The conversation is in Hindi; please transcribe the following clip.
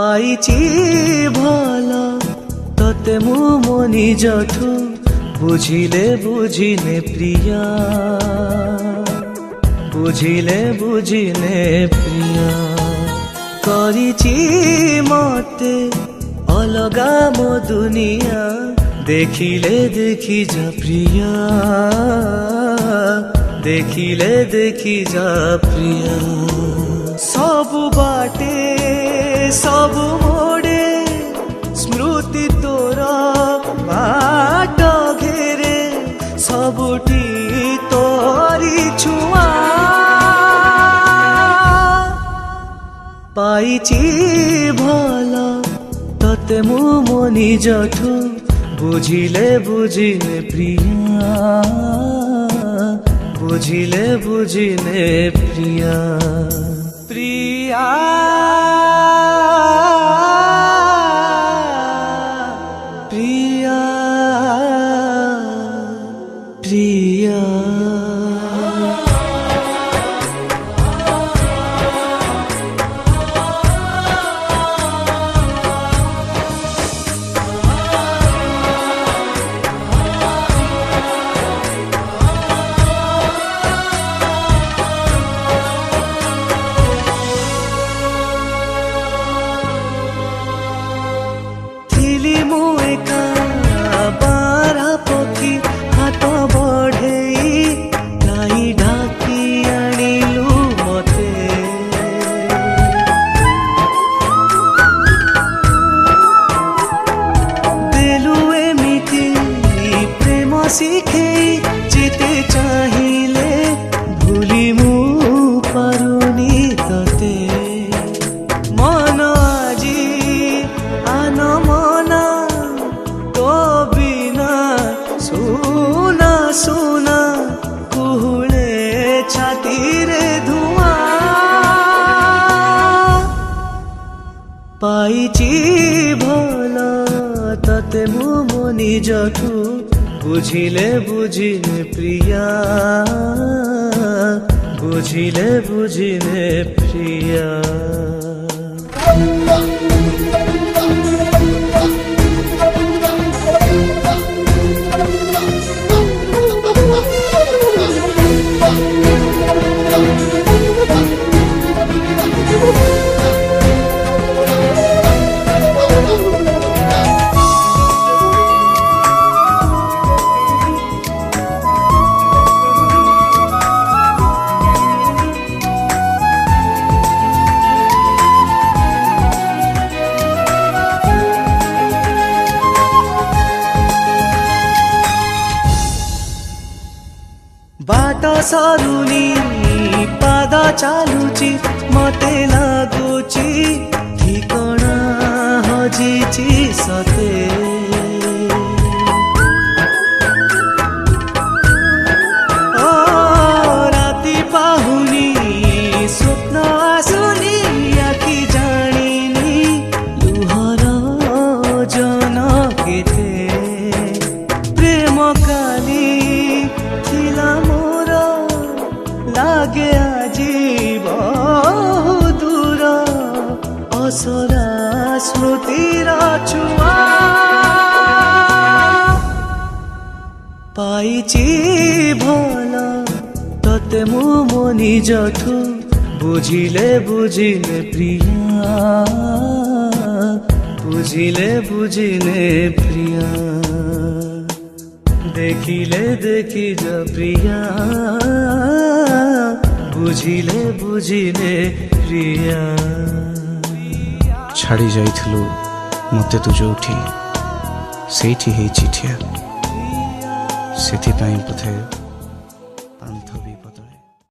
पाइछि भला तते मु मो निजठु बुझिले बुझिने प्रिया बुझिले बुझिने प्रिया करिछि मते अलगा मो दुनिया देखिले देखि जा प्रिया देखिले देखि जा प्रिया सबु बाटे सबु मोड़े स्मृति तोरा बाट घेरे सबुठी तोरी छुआ पाइछि भला तते मु मो निजठु बुझिले बुझिने प्रिया बुझिले बुझिने प्रिया प्रिया प्रिया प्रिया सीखे जिते चाहिए भूली मु पारुनी तते मन आजी आन मना तो बिना सुना सुना कुहुले छाती रे धुआं पाइछि भला तते मु मो निजठु बुझिले बुझिने प्रिया बुझिले बुझिने प्रिया बाट सरुनी पाद चालुची मते लागुची ठिकଣା हजिची सते ओ राति पाहुनी स्वप्न आसुनी आखि जानिनी लुहर जन केते प्रेम काली लागे आजी बहु दूर असरा स्मृतिर छुआ पाइछि भला तते मु मो निजठु बुझिले बुझिने प्रिया बुझिले बुझिने प्रिया देखिले देखि जा प्रिया बुझिले बुझिने प्रिया छाड़ी जाइथिलु मते तू जोठी सेठी हे चिठिया सेथि पई पथे